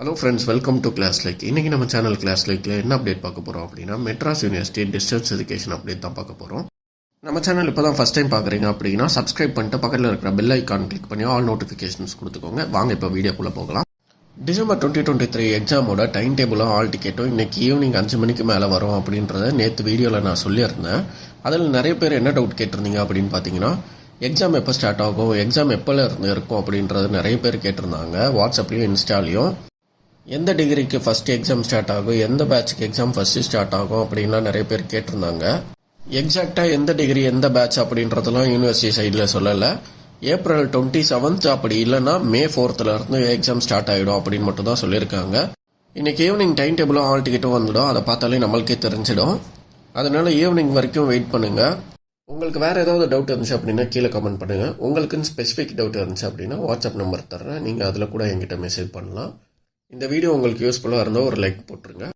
Hello friends, welcome to class like. இன்றைக்கி நம்ம channel class லைக்கில் என்ன அப்டேட் பார்க்க போகிறோம் அப்படின்னா, Madras university distance education update தான் பார்க்க போகிறோம். நம்ம சேனல் இப்போ தான் ஃபஸ்ட் டைம் பார்க்குறீங்க அப்படின்னா சப்ஸ்கிரைப் பண்ணிட்டு பக்கத்தில் இருக்கிற பெல் ஐக்கான் கிளிக் பண்ணி ஆல் நோட்டிஃபிகேஷன்ஸ் கொடுத்துக்கோங்க. வாங்க இப்போ வீடியோக்குள்ளே போகலாம். டிசம்பர் 2023 எக்ஸாமோட டைம் டேபிளும் ஹால் டிக்கெட்டும் இன்றைக்கி ஈவினிங் 5 மணிக்கு மேலே வரும் அப்படின்றத நேற்று வீடியோவில் நான் சொல்லியிருந்தேன். அதில் நிறைய பேர் என்ன டவுட் கேட்டிருந்தீங்க அப்படின்னு பார்த்தீங்கன்னா, எக்ஸாம் எப்போ ஸ்டார்ட் ஆகும், எக்ஸாம் எப்போல இருந்து இருக்கும் அப்படின்றது நிறைய பேர் கேட்டிருந்தாங்க. வாட்ஸ்அப்லேயும் இன்ஸ்டாலையும் எந்த டிகிரிக்கு ஃபஸ்ட்டு எக்ஸாம் ஸ்டார்ட் ஆகும், எந்த பேட்சுக்கு எக்ஸாம் ஃபஸ்ட்டு ஸ்டார்ட் ஆகும் அப்படின்லாம் நிறைய பேர் கேட்டிருந்தாங்க. எக்ஸாக்டாக எந்த டிகிரி எந்த பேட்ச் அப்படின்றதெல்லாம் யூனிவர்சிட்டி சைடில் சொல்லலை. ஏப்ரல் 27 அப்படி இல்லைன்னா மே 4 இருந்து எக்ஸாம் ஸ்டார்ட் ஆகிடும் அப்படின்னு மட்டும் தான் சொல்லியிருக்காங்க. இன்றைக்கி ஈவினிங் டைம் டேபிளும் ஹால் டிக்கெட்டும் வந்துடும். அதை பார்த்தாலே நம்மளுக்கே தெரிஞ்சிடும். அதனால் ஈவினிங் வரைக்கும் வெயிட் பண்ணுங்கள். உங்களுக்கு வேறு ஏதாவது டவுட் இருந்துச்சு அப்படின்னா கீழே கமெண்ட் பண்ணுங்கள். உங்களுக்குன்னு ஸ்பெசிஃபிக் டவுட் இருந்துச்சு அப்படின்னா வாட்ஸ்அப் நம்பர் தர்றேன், நீங்கள் அதில் கூட என்கிட்ட மெசேஜ் பண்ணலாம். இந்த வீடியோ உங்களுக்கு யூஸ்ஃபுல்லாக இருந்தால் ஒரு லைக் போட்டுருங்க.